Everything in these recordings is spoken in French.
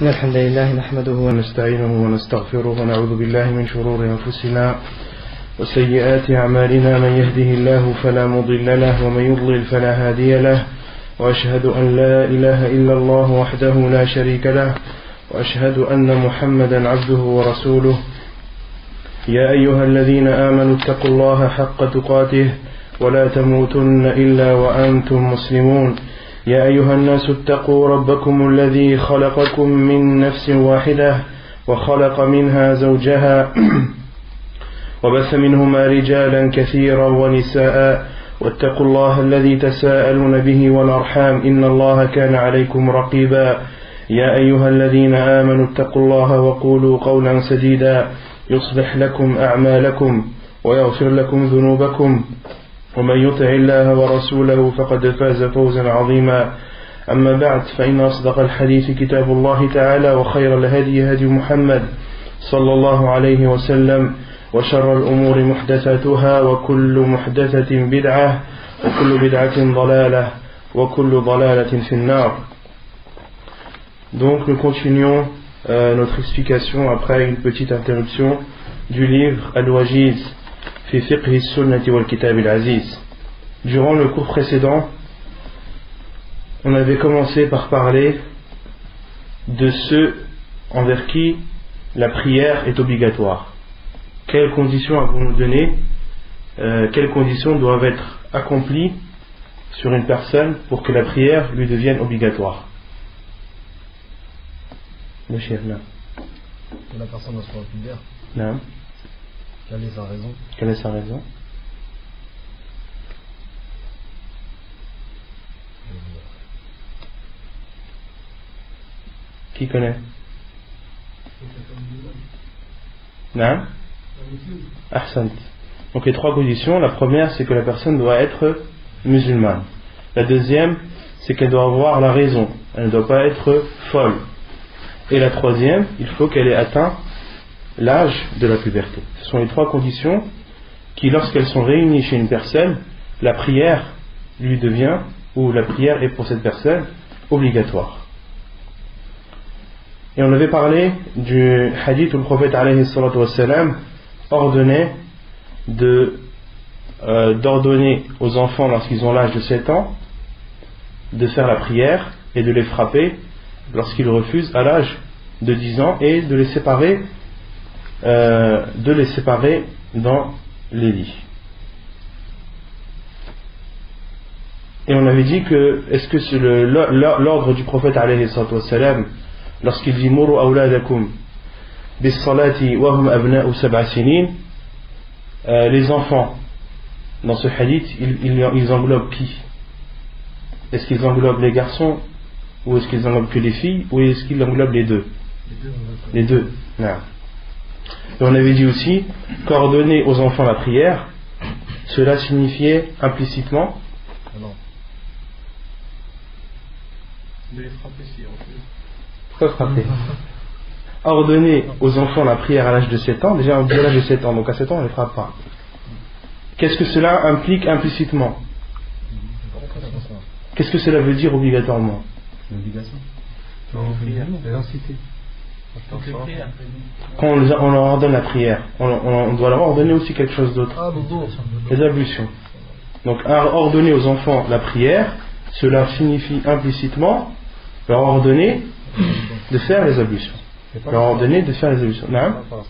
إن الحمد لله نحمده ونستعينه ونستغفره ونعوذ بالله من شرور أنفسنا وسيئات أعمالنا. من يهده الله فلا مضل له ومن يضلل فلا هادي له، وأشهد أن لا إله إلا الله وحده لا شريك له، وأشهد أن محمدا عبده ورسوله. يا أيها الذين آمنوا اتقوا الله حق تقاته ولا تموتن إلا وأنتم مسلمون. يا أيها الناس اتقوا ربكم الذي خلقكم من نفس واحدة وخلق منها زوجها وبث منهما رجالا كثيرا ونساء، واتقوا الله الذي تساءلون به والأرحام إن الله كان عليكم رقيبا. يا أيها الذين آمنوا اتقوا الله وقولوا قولا سديدا يصلح لكم أعمالكم ويغفر لكم ذنوبكم، ومن يطع الله ورسوله فقد فاز فوزا عظيما. أما بعد، فإن أصدق الحديث كتاب الله تعالى، وخير الهدي هدي محمد صلى الله عليه وسلم، وشر الأمور محدثاتها، وكل محدثة بدعة، وكل بدعة ضلالة، وكل ضلالة في النار. Donc nous continuons notre explication après une petite interruption du livre Al-Wajiz fi fiqh as-sunnah wal kitab al-aziz. Durant le cours précédent, on avait commencé par parler de ceux envers qui la prière est obligatoire. Quelles conditions avons-nous donné, quelles conditions doivent être accomplies sur une personne pour que la prière lui devienne obligatoire? Le chef, là. Que la personne soit pubère. Non. Quelle est sa raison? Quelle est sa raison? Qui connaît? Non. Ahsant. Donc les trois conditions, la première c'est que la personne doit être musulmane. La deuxième c'est qu'elle doit avoir la raison, elle ne doit pas être folle. Et la troisième, il faut qu'elle ait atteint l'âge de la puberté. Ce sont les trois conditions qui, lorsqu'elles sont réunies chez une personne, la prière lui devient, ou la prière est pour cette personne, obligatoire. Et on avait parlé du hadith où le prophète alayhi salatu wassalam ordonnait d'ordonner aux enfants lorsqu'ils ont l'âge de 7 ans de faire la prière et de les frapper lorsqu'ils refusent à l'âge de 10 ans, et de les séparer dans les lits. Et on avait dit que est-ce que c'est l'ordre du prophète alayhi salatu wassalam lorsqu'il dit muru awladakum bis salati wa hum abna'u sab'a sinin, les enfants dans ce hadith ils englobent qui? Est-ce qu'ils englobent les garçons, ou est-ce qu'ils englobent que les filles, ou est-ce qu'ils englobent les deux? Les deux. Non. Et on avait dit aussi qu'ordonner aux enfants la prière, cela signifiait implicitement de les frapper si on peut. Pourquoi frapper? Ordonner aux enfants la prière à l'âge de 7 ans, déjà on dit à l'âge de 7 ans, donc à 7 ans on ne les frappe pas. Qu'est-ce que cela implique implicitement? Qu'est-ce que cela veut dire obligatoirement? L'obligation. Quand on leur ordonne la prière, on doit leur ordonner aussi quelque chose d'autre. Les ablutions. Donc ordonner aux enfants la prière, cela signifie implicitement leur ordonner de faire les ablutions. Leur ordonner de faire les ablutions. Non, Parce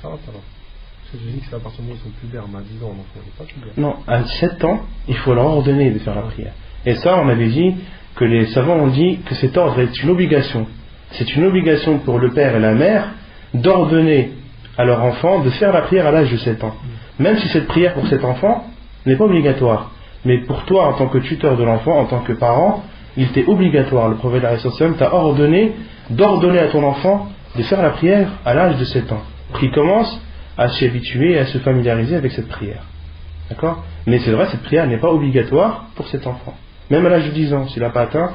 que je dis que c'est à partir du moment où ils sont pubères, mais à 10 ans, donc on n'est pas pubère. non, à 7 ans, il faut leur ordonner de faire la prière. Et ça, on avait dit que les savants ont dit que cet ordre est une obligation. C'est une obligation pour le père et la mère d'ordonner à leur enfant de faire la prière à l'âge de 7 ans. Même si cette prière pour cet enfant n'est pas obligatoire. Mais pour toi, en tant que tuteur de l'enfant, en tant que parent, il t'est obligatoire. Le prophète t'a ordonné d'ordonner à ton enfant de faire la prière à l'âge de 7 ans. Pour qu'il commence à s'y habituer et à se familiariser avec cette prière. D'accord? Mais c'est vrai, cette prière n'est pas obligatoire pour cet enfant. Même à l'âge de 10 ans, s'il n'a pas atteint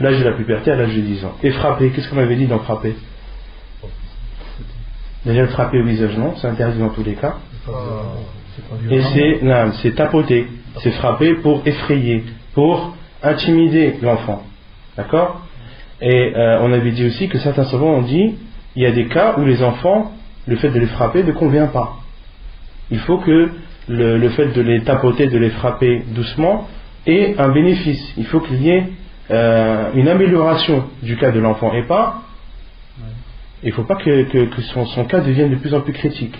l'âge de la puberté à l'âge de 10 ans. Et frapper, qu'est-ce qu'on avait dit dans frapper? Déjà le frapper au visage, non, c'est interdit dans tous les cas. Et c'est tapoter, c'est frapper pour effrayer, pour intimider l'enfant. D'accord? Et on avait dit aussi que certains savants ont dit il y a des cas où les enfants, le fait de les frapper ne convient pas. Il faut que le fait de les tapoter, de les frapper doucement ait un bénéfice. Il faut qu'il y ait une amélioration du cas de l'enfant et pas. Il ne faut pas que son cas devienne de plus en plus critique.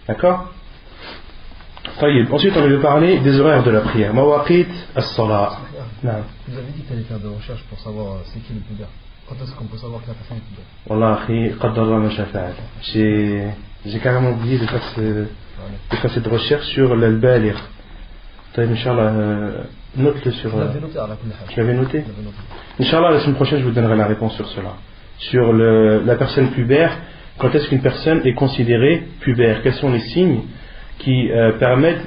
D'accord? Ensuite, on va parler des horaires de la prière. Mawaqit as-salat. Vous avez dit qu'il allait faire des recherches pour savoir c'est qui le pubère. Quand est-ce qu'on peut savoir que la personne est pubère? Wallah, akhi, qaddara ma shafa'at. J'ai carrément oublié de faire cette recherche sur l'al-baligh. Inch'Allah, note-le sur. Je l'avais noté à la kulli hal. Tu l'avais noté? Inch'Allah, la semaine prochaine, je vous donnerai la réponse sur cela. Sur la personne pubère, quand est-ce qu'une personne est considérée pubère? Quels sont les signes qui permettent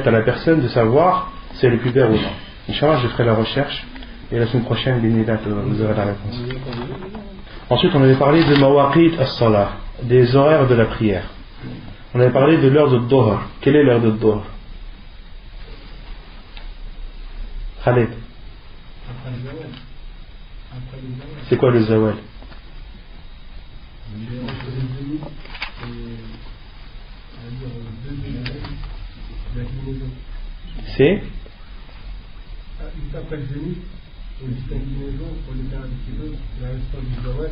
à la personne de savoir si elle est pubère ou non? Inch'Allah, je ferai la recherche et la semaine prochaine, vous aurez la réponse. Ensuite, on avait parlé de mawaqit as-salah, des horaires de la prière. On avait parlé de l'heure de Dhuhr. Quelle est l'heure de Dhuhr? Khaled. C'est quoi le zawal? C'est après le zénith, on distingue les jours, on les garde qui veut, la restante du zawal,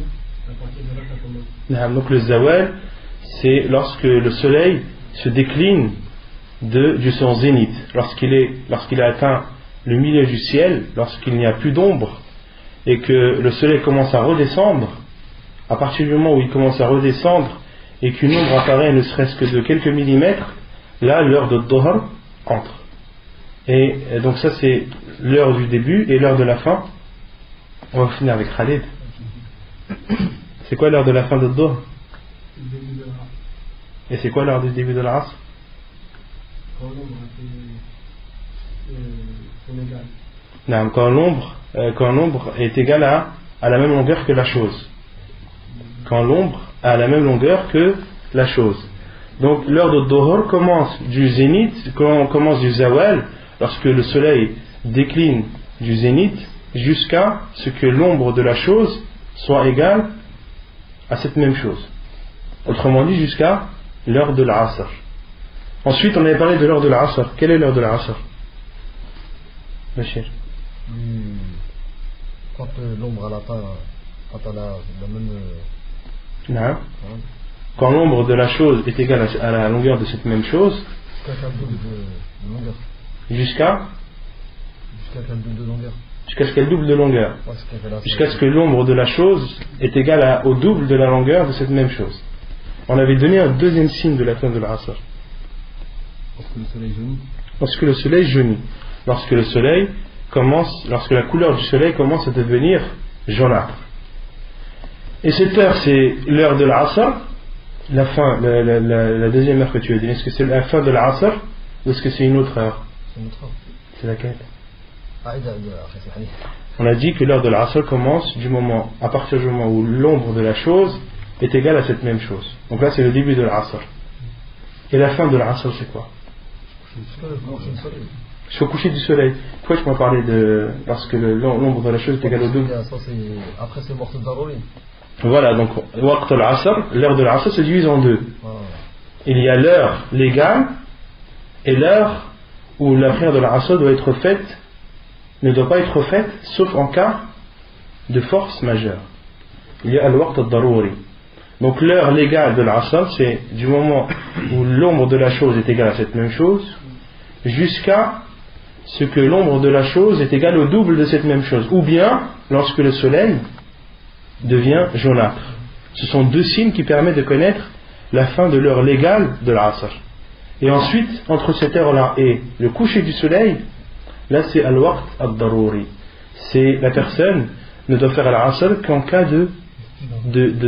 à partir de là ça commence. Donc le zawal, c'est lorsque le soleil se décline du son zénith, lorsqu'il a atteint le milieu du ciel, lorsqu'il n'y a plus d'ombre et que le soleil commence à redescendre. À partir du moment où il commence à redescendre et qu'une ombre apparaît ne serait-ce que de quelques millimètres, là l'heure de Dhuhr entre. Et donc ça c'est l'heure du début et l'heure de la fin. On va finir avec Khalid. C'est quoi l'heure de la fin de Dhuhr? Et c'est quoi l'heure du début de l'Asr? Quand l'ombre est égale à la même longueur que la chose. Quand l'ombre a la même longueur que la chose. Donc l'heure de Dhuhr commence du zénith, commence du zawal, lorsque le soleil décline du zénith, jusqu'à ce que l'ombre de la chose soit égale à cette même chose. Autrement dit, jusqu'à l'heure de l'Asr. Ensuite, on avait parlé de l'heure de l'Asr. Quelle est l'heure de l'Asr? Bachir. Quand l'ombre elle atteint la même. Non. Quand l'ombre de la chose est égale à la longueur de cette même chose. Jusqu'à quel double de longueur? Jusqu'à quel double de longueur? Jusqu'à ce qu'elle double de longueur. Ouais, jusqu'à ce que l'ombre de la chose est égale au double de la longueur de cette même chose. On avait donné un deuxième signe de la fin de l'Asr. Lorsque le soleil jaunit. Lorsque le soleil jaunit. Lorsque la couleur du soleil commence à devenir jaunâtre. Et cette heure, c'est l'heure de l'Asr. La deuxième heure que tu as dit, est-ce que c'est la fin de l'Asr ou est-ce que c'est une autre heure? C'est une autre heure. C'est laquelle? On a dit que l'heure de l'Asr commence à partir du moment où l'ombre de la chose est égale à cette même chose. Donc là c'est le début de l'Asr. Et la fin de l'Asr c'est quoi? Jusqu'au coucher du soleil. Pourquoi tu m'as parlé de lorsque l'ombre de la chose est égale au double? Après c'est mort de Daruri. Voilà, donc waqt al-Asr, l'heure de l'Asr se divise en deux. Il y a l'heure légale et l'heure où la prière de l'Asr ne doit pas être faite sauf en cas de force majeure. Il y a al-waqt al-daruri. Donc l'heure légale de l'Asr, c'est du moment où l'ombre de la chose est égale à cette même chose jusqu'à ce que l'ombre de la chose est égale au double de cette même chose, ou bien lorsque le soleil devient jaunâtre. Ce sont deux signes qui permettent de connaître la fin de l'heure légale de l'Asr. Et ensuite, entre cette heure-là et le coucher du soleil, là c'est al-waqt al-daruri. C'est la personne ne doit faire l'Asr qu'en cas de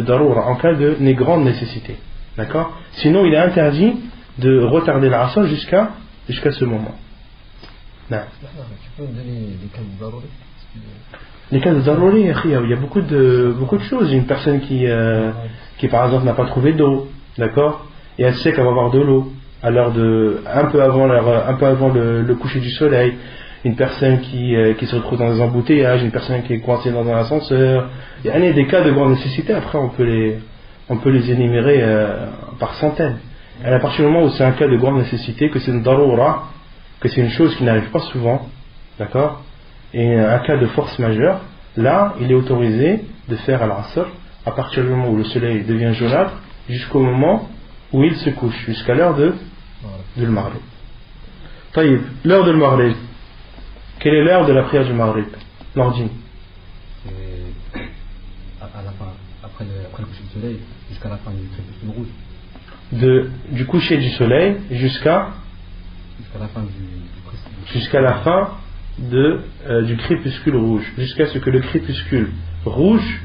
darura, en cas de grande nécessité. D'accord? Sinon, il est interdit de retarder l'Asr jusqu'à ce moment. Non. Tu peux me donner les cas de daruri? Les cas de daruri, il y a beaucoup de choses. Une personne qui par exemple n'a pas trouvé d'eau, d'accord, et elle sait qu'elle va avoir de l'eau un peu avant le coucher du soleil. une personne qui se retrouve dans des embouteillages, une personne qui est coincée dans un ascenseur. Il y a des cas de grande nécessité, après on peut les énumérer par centaines. Et à partir du moment où c'est un cas de grande nécessité, que c'est une daroura, que c'est une chose qui n'arrive pas souvent, d'accord, et un cas de force majeure, là il est autorisé de faire al-asr à partir du moment où le soleil devient jaunâtre jusqu'au moment où il se couche, jusqu'à l'heure de l'Maghrib. Taïb, l'heure de l'Maghrib. Quelle est l'heure de la prière du Maghrib? Nordine. C'est à la fin, après le coucher du soleil, jusqu'à la fin du crépuscule rouge. Du coucher du soleil jusqu'à la fin jusqu'à la fin du crépuscule rouge, jusqu'à ce que le crépuscule rouge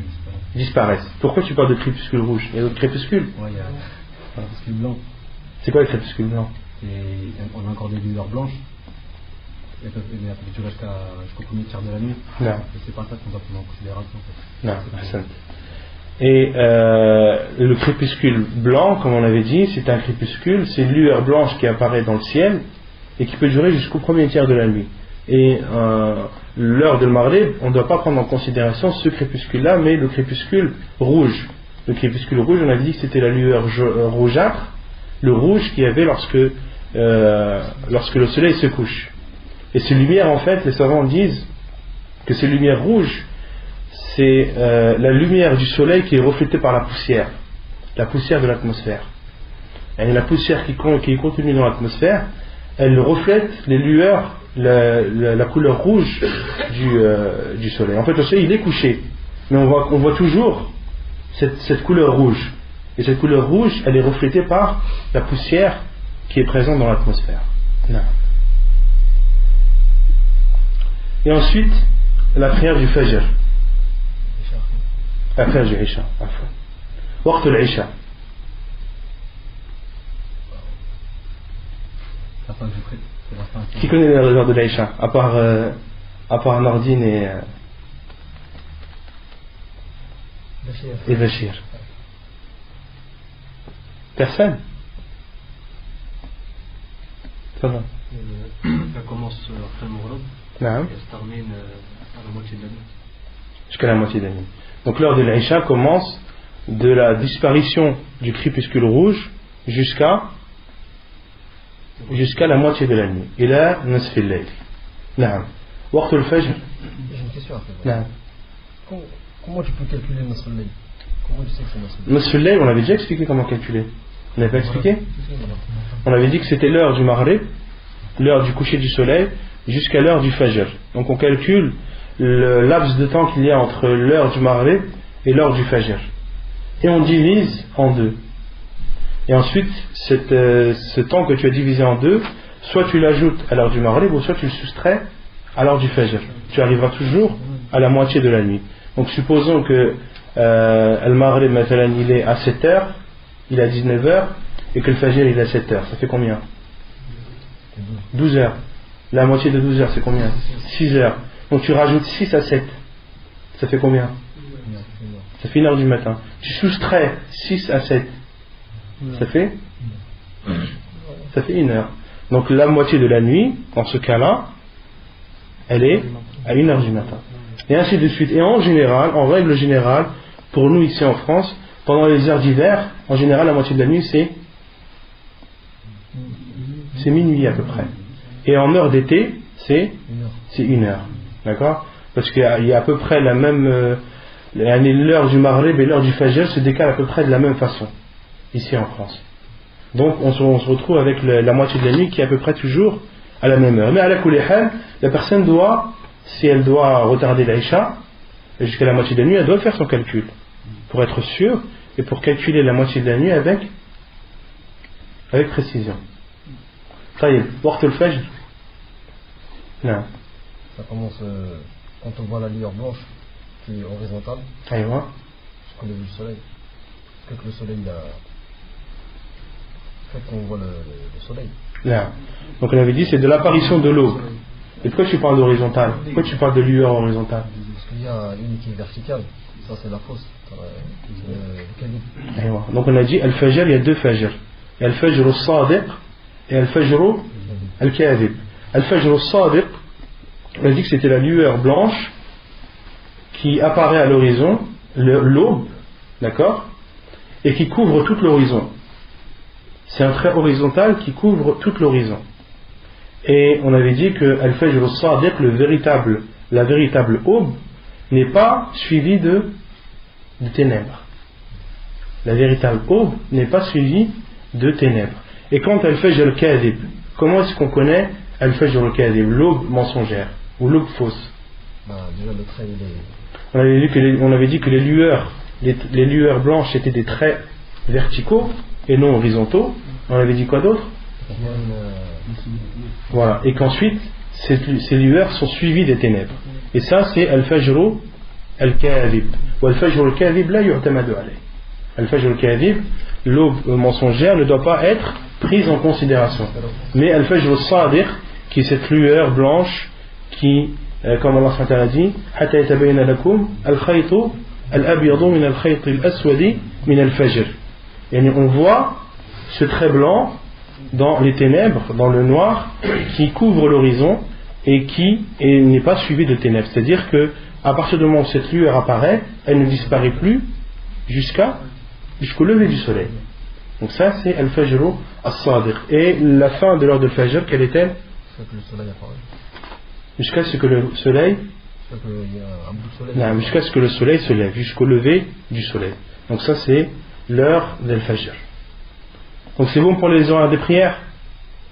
disparaisse. Pourquoi tu parles de crépuscule rouge? Il y a d'autres crépuscules? Ouais, il y a le crépuscule blanc. C'est quoi le crépuscule blanc? Et on a encore des lueurs blanches. Et ça peut durer jusqu'au premier tiers de la nuit. Non. Et c'est pas ça qu'on va prendre en considération. Non, personne. Et le crépuscule blanc, comme on avait dit, c'est un crépuscule, c'est une lueur blanche qui apparaît dans le ciel et qui peut durer jusqu'au premier tiers de la nuit. Et l'heure de Maghrib, on ne doit pas prendre en considération ce crépuscule-là, mais le crépuscule rouge. Le crépuscule rouge, on avait dit que c'était la lueur rougeâtre, le rouge qu'il y avait lorsque le soleil se couche. Et ces lumières, en fait, les savants disent que ces lumières rouges, c'est la lumière du soleil qui est reflétée par la poussière de l'atmosphère. Et la poussière qui est contenue dans l'atmosphère, elle reflète les lueurs, la couleur rouge du soleil. En fait, le soleil il est couché, mais on voit toujours cette couleur rouge. Et cette couleur rouge, elle est reflétée par la poussière qui est présente dans l'atmosphère. Non. Et ensuite, la prière du Fajr. La prière du Isha. Waqt al-Isha. Qui connaît l'heure de l'Aïcha à part Nordine et Bachir? Personne? Ça va. Ça commence après le Maghrib et se termine à la moitié de la nuit. Jusqu'à la moitié de la nuit. Donc l'heure de l'Aïcha commence de la disparition du crépuscule rouge jusqu'à la moitié de la nuit. Et là, nasf al-layl. Naam. Waqt al-fajr. J'ai une question à faire. Naam. Comment tu peux calculer nasf al-layl? Comment tu sais que c'est nasf al-layl? Nasf al-layl, on avait déjà expliqué comment calculer. On n'avait pas expliqué? On avait dit que c'était l'heure du Maghrib, l'heure du coucher du soleil, jusqu'à l'heure du Fajr. Donc on calcule le laps de temps qu'il y a entre l'heure du Maghrib et l'heure du Fajr. Et on divise en deux. Et ensuite, ce temps que tu as divisé en deux, soit tu l'ajoutes à l'heure du Maghrib, ou soit tu le soustrais à l'heure du Fajr. Tu arriveras toujours à la moitié de la nuit. Donc supposons que le Maghrib, il est à 7h, il est à 19h, et que le Fajr il est à 7h. Ça fait combien? 12 heures. La moitié de 12 heures, c'est combien? 6 heures. Donc tu rajoutes 6 à 7. Ça fait combien? Ça fait 1h du matin. Tu soustrais 6 à 7. Ça fait 1 heure. Donc la moitié de la nuit, dans ce cas-là, elle est à 1h du matin. Et ainsi de suite. Et en général, en règle générale, pour nous ici en France, pendant les heures d'hiver, en général, la moitié de la nuit, c'est minuit à peu près. Et en heure d'été, c'est 1 heure. D'accord? Parce qu'il y a à peu près la même... l'heure du Maghrib et l'heure du Fajr se décalent à peu près de la même façon, ici en France. Donc on se retrouve avec la moitié de la nuit qui est à peu près toujours à la même heure. Mais à la kulli hal, la personne doit, si elle doit retarder l'Aïcha jusqu'à la moitié de la nuit, elle doit faire son calcul pour être sûre et pour calculer la moitié de la nuit avec précision. Taïb, waqt al-fajr. Non. Ça commence quand on voit la lueur blanche qui est horizontale. Aïwa. Jusqu'au lever du soleil. Quand le soleil il a... Quand on voit le soleil. Non. Donc on avait dit c'est de l'apparition de l'eau. Et pourquoi tu parles d'horizontale? Pourquoi tu parles de lueur horizontale? Parce qu'il y a une qui est verticale. Ça c'est la fausse. Donc on a dit al-fajr, il y a deux fajr. Il y a al-fajr al-sadiq et al-fajr al-kadhib. Al-fajr al-sadiq, On a dit que c'était la lueur blanche qui apparaît à l'horizon, l'aube, d'accord, et qui couvre tout l'horizon. C'est un trait horizontal qui couvre tout l'horizon. Et on avait dit que Al-Fajr al-Sadiq, la véritable aube, n'est pas suivie de ténèbres. La véritable aube n'est pas suivie de ténèbres. Et quant à Al-Fajr al-Kadhib, comment est-ce qu'on connaît Al-Fajr al-Kadhib, l'aube mensongère ou l'aube fausse? Déjà le trait il est... On avait dit que les lueurs blanches étaient des traits verticaux et non horizontaux. On avait dit quoi d'autre? Voilà, et qu'ensuite ces lueurs sont suivies des ténèbres. Et ça c'est Al-Fajr al-Kadhib. Ou Al-Fajr al-Kadhib la yu'tamadu alayh. Al-Fajr al-Kadhib, l'aube mensongère, ne doit pas être prise en considération. Mais Al-Fajr al-Sadiq, qui est cette lueur blanche qui, comme Allah subhanahu wa ta'ala dit, hatta yatabayyana lakum al-khaytu al-abyadu min al-khayti al-aswadi min al-fajr. Et on voit ce trait blanc dans les ténèbres, dans le noir, qui couvre l'horizon et qui n'est pas suivi de ténèbres. C'est-à-dire que à partir du moment où cette lueur apparaît, elle ne disparaît plus jusqu'au lever du soleil. Donc ça c'est Al-Fajr al-Sadiq. Et la fin de l'heure de Fajr, quelle est-elle? Jusqu'à ce que le soleil jusqu'à ce que le soleil se lève, jusqu'au lever du soleil. Donc ça c'est l'heure del Fajr. Donc c'est bon pour les horaires des prières?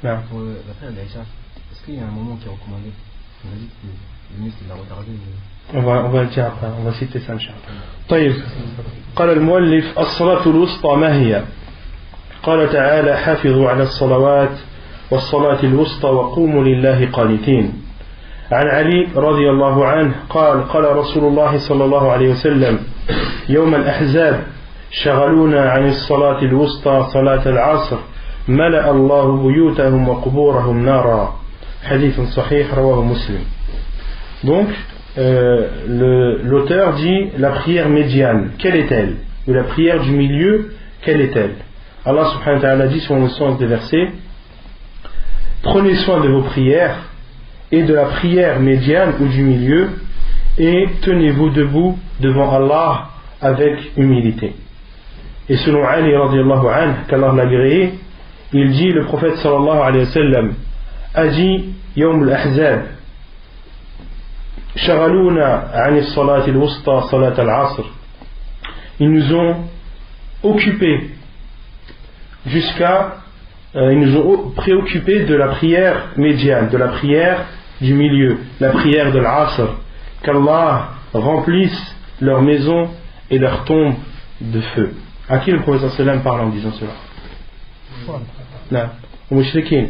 Non. Pour la prière d'Aïcha, est-ce qu'il y a un moment qui est recommandé? On a dit que le mieux c'est de la retarder. On va le dire après, on va citer ça inshallah. طيب قال المؤلف الصلاة الوسطى ما هي؟ قال تعالى حافظوا على الصلوات والصلاة الوسطى وقوموا لله قانتين. عن علي رضي الله عنه قال قال رسول الله صلى الله عليه وسلم يوم الأحزاب شغلونا عن الصلاة الوسطى صلاة العصر ملأ الله بيوتهم وقبورهم نارا. حديث صحيح رواه مسلم. Donc l'auteur dit la prière médiane, quelle est-elle? Ou la prière du milieu, quelle est-elle? Allah subhanahu wa ta'ala dit sur le sens des versets: prenez soin de vos prières et de la prière médiane ou du milieu, et tenez-vous debout devant Allah avec humilité. Et selon Ali radiallahu anhu, qu'Allah l'a agréé, il dit, le prophète sallallahu alayhi wa sallam a dit Yawm al-Ahzab Shaghaluna ani salat al-wusta salat al-asr. Ils nous ont occupés ils nous ont préoccupés de la prière médiane, de la prière du milieu, la prière de l'asr, qu'Allah remplisse leurs maisons et leurs tombes de feu. À qui le prophète sallam parle en disant cela? Non, aux mushrikin.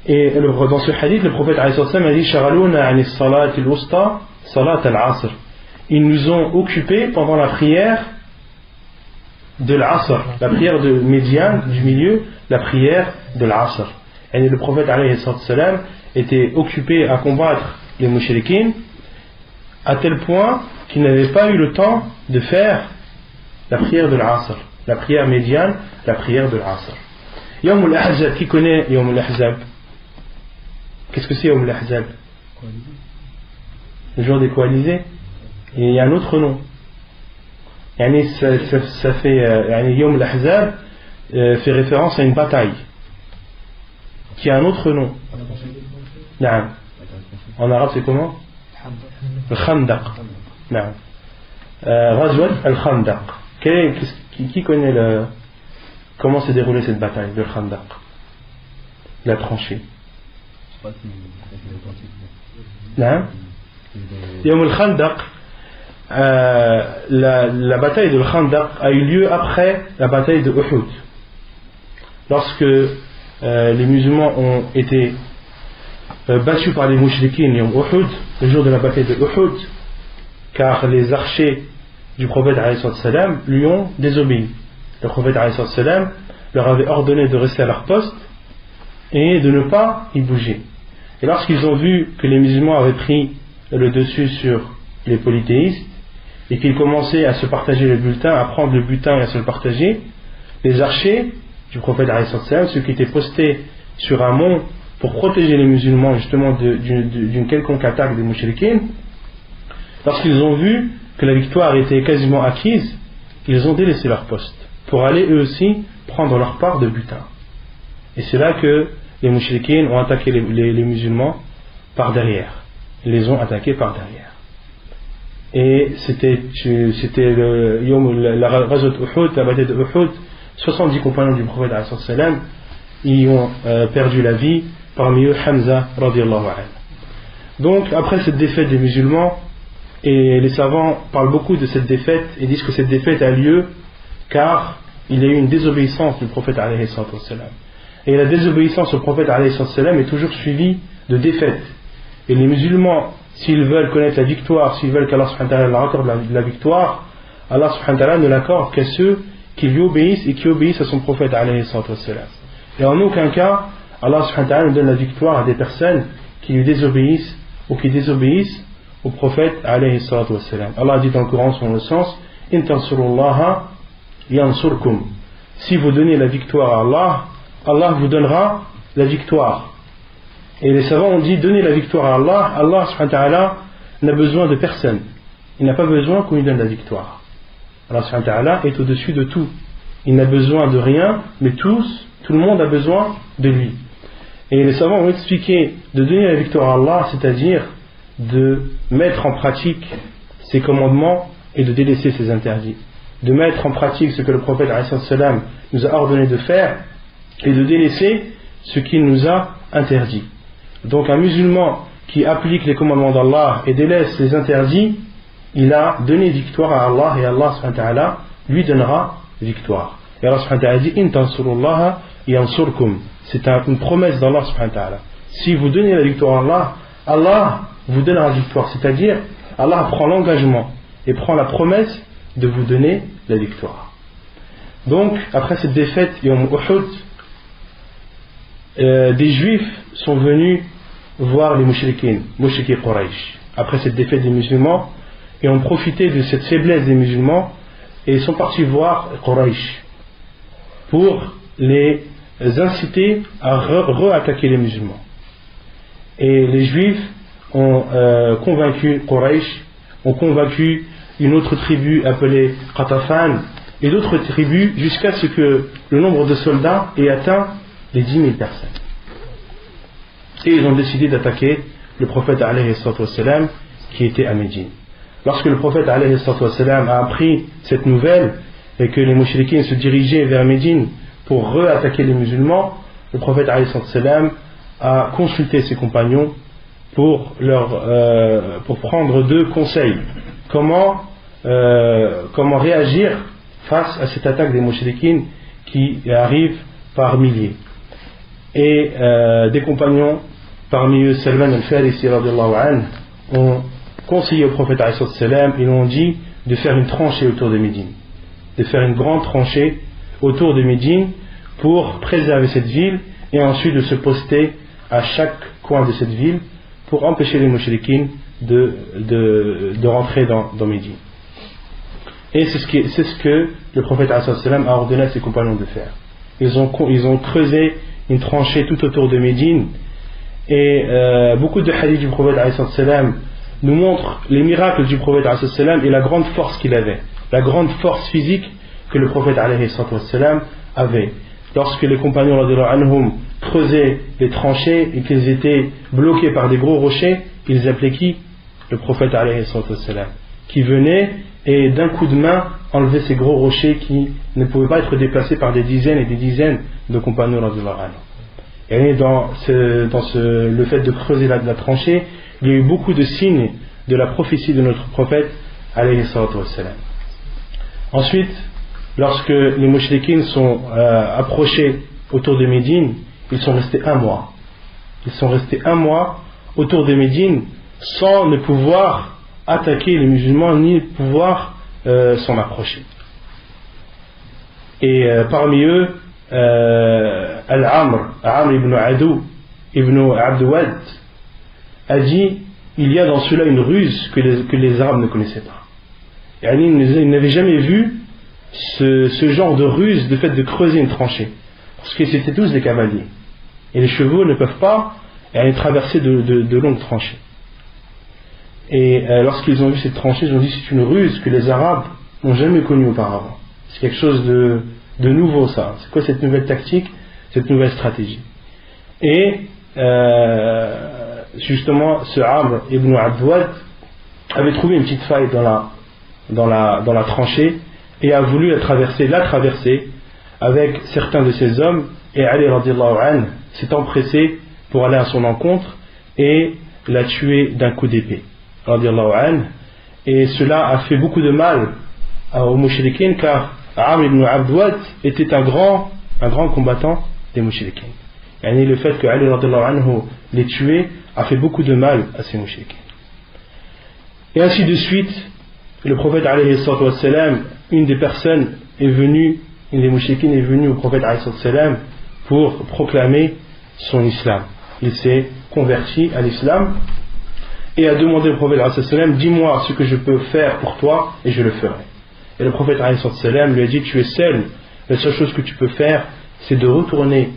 Et dans ce hadith, le prophète a dit Shaghaluna ani salat al-wusta salat al-asr. Ils nous ont occupés pendant la prière de l'asr, la prière de médiane du milieu, la prière de l'asr. Et le prophète était occupé à combattre les mushrikines à tel point qu'il n'avait pas eu le temps de faire la prière de l'asr, la prière médiane, la prière de l'asr. Yawm al-Ahzab, qui connaît Yawm al-Ahzab? Qu'est-ce que c'est Yawm al-Ahzab? Le jour des coalisés. Et il y a un autre nom. Ça fait Yawm al-Ahzab fait référence à une bataille qui a un autre nom. En arabe c'est comment? Le Khandaq. Ghazwat al-Khandaq. Qui connaît comment s'est déroulée cette bataille de Khandaq? La tranchée. Yawm al-Khandaq, la bataille de Khandaq a eu lieu après la bataille de Uhud. Lorsque les musulmans ont été battus par les mouchriquines Yawm Uhud, le jour de la bataille de Uhud, car les archers du prophète ﷺ lui ont désobéi. Le prophète ﷺ leur avait ordonné de rester à leur poste et de ne pas y bouger. Et lorsqu'ils ont vu que les musulmans avaient pris le dessus sur les polythéistes et qu'ils commençaient à se partager le butin, à prendre le butin et à se le partager, les archers du prophète ﷺ, ceux qui étaient postés sur un mont pour protéger les musulmans justement d'une quelconque attaque des mouchriquins, lorsqu'ils ont vu que la victoire était quasiment acquise, ils ont délaissé leur poste pour aller eux aussi prendre leur part de butin. Et c'est là que les mouchriquins ont attaqué les musulmans par derrière. Ils les ont attaqués par derrière. Et c'était la Ghazwat Uhud, la bataille de Uhud, 70 compagnons du prophète y ont perdu la vie, parmi eux Hamza radiyallahu anhu. Donc après cette défaite des musulmans, et les savants parlent beaucoup de cette défaite et disent que cette défaite a lieu car il y a eu une désobéissance du prophète alayhi salatu wassalam. Et la désobéissance au prophète alayhi salatu wassalam est toujours suivie de défaite. Et les musulmans, s'ils veulent connaître la victoire, s'ils veulent qu'Allah subhanahu wa ta'ala leur accorde la victoire, Allah subhanahu wa ta'ala ne l'accorde qu'à ceux qui lui obéissent et qui obéissent à son prophète alayhi salatu wassalam. Et en aucun cas Allah subhanahu wa ta'ala ne donne la victoire à des personnes qui lui désobéissent ou qui désobéissent au prophète alayhi salatu wassalam. Allah dit dans le Coran selon le sens: In tansurullaha yansurkum. Si vous donnez la victoire à Allah, Allah vous donnera la victoire. Et les savants ont dit: donner la victoire à Allah, Allah subhanahu wa ta'ala n'a besoin de personne. Il n'a pas besoin qu'on lui donne la victoire. Allah subhanahu wa ta'ala est au-dessus de tout. Il n'a besoin de rien, mais tout le monde a besoin de lui. Et les savants ont expliqué de donner la victoire à Allah, c'est-à-dire de mettre en pratique ses commandements et de délaisser ses interdits. De mettre en pratique ce que le prophète nous a ordonné de faire et de délaisser ce qu'il nous a interdit. Donc un musulman qui applique les commandements d'Allah et délaisse les interdits, il a donné victoire à Allah et Allah subhanahu wa ta'ala lui donnera victoire. Et Allah subhanahu wa ta'ala dit: In tansurullaha yansurkum. C'est une promesse d'Allah subhanahu wa ta'ala. Si vous donnez la victoire à Allah, Allah vous donnera la victoire. C'est-à-dire, Allah prend l'engagement et prend la promesse de vous donner la victoire. Donc, après cette défaite Yom Uhud, des juifs sont venus voir les mouchriquins Quraysh, après cette défaite des musulmans, et ont profité de cette faiblesse des musulmans et sont partis voir Quraysh pour les inciter à re-attaquer les musulmans. Et les juifs ont convaincu Quraysh, ont convaincu une autre tribu appelée Qatafan et d'autres tribus jusqu'à ce que le nombre de soldats ait atteint les 10 000 personnes. Et ils ont décidé d'attaquer le prophète alayhi salatu wassalam qui était à Médine. Lorsque le prophète alayhi salatu wassalam a appris cette nouvelle et que les mouchriquins se dirigeaient vers Médine pour re-attaquer les musulmans, le prophète alayhi salatu wassalam a consulté ses compagnons pour prendre 2 conseils. Comment réagir face à cette attaque des mouchriquins qui arrive par milliers. Et des compagnons, parmi eux Salman al-Farisi radiyallahu anhu, ont conseillé au prophète alayhi salam, ils ont dit de faire une tranchée autour de Médine, de faire une grande tranchée autour de Médine pour préserver cette ville et ensuite de se poster à chaque coin de cette ville pour empêcher les mouchriquins de rentrer dans Médine. Et c'est ce que le prophète ﷺ a ordonné à ses compagnons de faire. Ils ont creusé une tranchée tout autour de Médine, et beaucoup de hadiths du prophète ﷺ nous montrent les miracles du prophète ﷺ et la grande force qu'il avait, la grande force physique que le prophète ﷺ avait. Lorsque les compagnons anhum creusaient les tranchées et qu'ils étaient bloqués par des gros rochers, ils appelaient qui? Le prophète ﷺ, qui venait et d'un coup de main enlevait ces gros rochers qui ne pouvaient pas être déplacés par des dizaines et des dizaines de compagnons anhum. Et dans le fait de creuser la tranchée, il y a eu beaucoup de signes de la prophétie de notre prophète alayhi salatu wassalam. Ensuite, lorsque les mouchriquins sont approchés autour de Médine, ils sont restés 1 mois. Ils sont restés 1 mois autour de Médine sans ne pouvoir attaquer les musulmans ni pouvoir s'en approcher. Et parmi eux, Amr ibn Adou ibn Abdouad a dit: il y a dans cela une ruse que les Arabes ne connaissaient pas. Ils n'avaient jamais vu ce genre de ruse, de fait de creuser une tranchée, parce que c'était tous des cavaliers. Et les chevaux ne peuvent pas traverser de longues tranchées. Et lorsqu'ils ont vu cette tranchée, ils ont dit c'est une ruse que les Arabes n'ont jamais connue auparavant. C'est quelque chose de nouveau ça. C'est quoi cette nouvelle tactique, cette nouvelle stratégie? Et justement, ce Amr ibn Abdouad avait trouvé une petite faille dans la tranchée et a voulu la traverser avec certains de ses hommes, et Ali radiallahu anhu s'est empressé pour aller à son encontre et l'a tué d'un coup d'épée radiallahu anhu. Et cela a fait beaucoup de mal aux mouchriquins, car Amr ibn Abdouad était un grand combattant des mouchriquins. Et le fait que Ali radiallahu anhu l'ait tué a fait beaucoup de mal à ces mouchriquins. Et ainsi de suite, le prophète alayhi salatu wassalam, une des mouchriquines est venue au prophète alayhi salatu wassalam pour proclamer son islam. Il s'est converti à l'islam et a demandé au prophète alayhi salatu wassalam, dis-moi ce que je peux faire pour toi et je le ferai. Et le prophète alayhi salatu wassalam lui a dit, tu es seul, la seule chose que tu peux faire c'est de retourner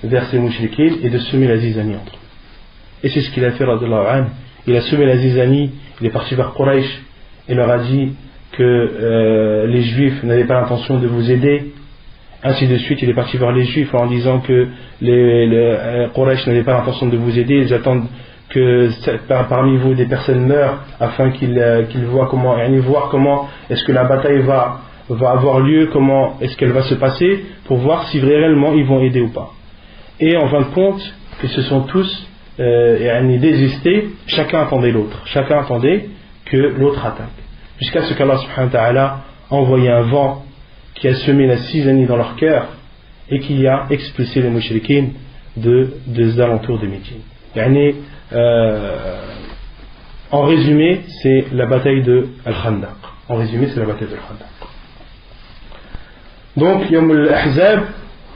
vers ces mouchriquines et de semer la zizanie entre eux. Et c'est ce qu'il a fait radiallahu anhu. Il a semé la zizanie, il est parti vers Quraysh et leur a dit que les juifs n'avaient pas l'intention de vous aider. Ainsi de suite, il est parti vers les juifs en disant que les Quraysh n'avaient pas l'intention de vous aider. Ils attendent que parmi vous des personnes meurent afin qu'ils voient comment est-ce que la bataille va avoir lieu, comment est-ce qu'elle va se passer, pour voir si réellement ils vont aider ou pas. Et en fin de compte, ils se sont tous désistés, chacun attendait l'autre, chacun attendait que l'autre attaque, jusqu'à ce qu'Allah subhanahu wa ta'ala a envoyé un vent qui a semé la zizanie dans leur cœur et qui a expulsé les mouchriquins des alentours de Médine. En résumé, c'est la bataille de Al-Khandaq. Donc, Yawm al-Ahzab,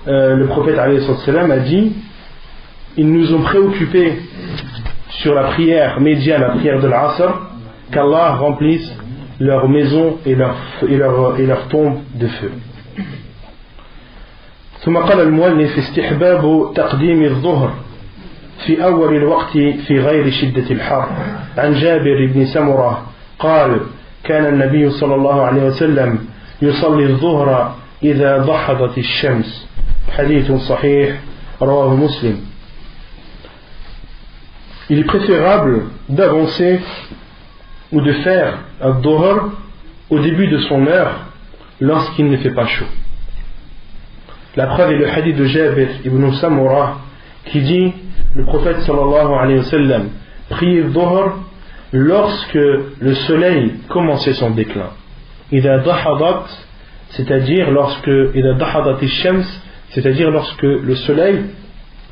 le prophète alayhi salam a dit, ils nous ont préoccupés sur la prière médiane, la prière de l'Asr, qu'Allah remplisse leurs maisons et leurs tombes de feu. ثم قال المؤلف استحباب تقديم الظهر في أول الوقت في غير شدة الحر. عن جابر بن سمرة قال كان النبي صلى الله عليه وسلم يصلي الظهر إذا ضحضت الشمس. حديث صحيح رواه مسلم. Il est préférable d'avancer ou de faire un dhuhr au début de son heure lorsqu'il ne fait pas chaud. La preuve est le hadith de Jabir ibn Samura qui dit, le prophète sallallahu alayhi wa sallam priait le dhuhr lorsque le soleil commençait son déclin. Idha dahadat, c'est-à-dire lorsque idha dahadat ash-shams, c'est-à-dire lorsque le soleil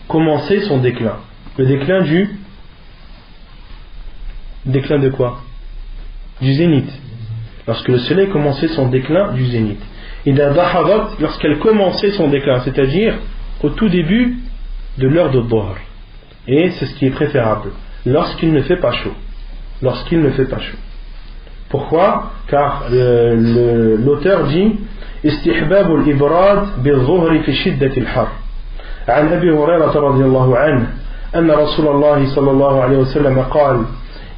commençait son déclin. Le déclin de quoi? Du zénith. Lorsque le soleil commençait son déclin du zénith. Idha dahadat, lorsqu'elle commençait son déclin, c'est-à-dire au tout début de l'heure de dhuhr. Et c'est ce qui est préférable lorsqu'il ne fait pas chaud. Pourquoi? Car l'auteur dit استحباب الإبراد بالظهر في شدة الحر. عن أبي هريرة رضي الله عنه أن رسول الله صلى الله عليه وسلم قال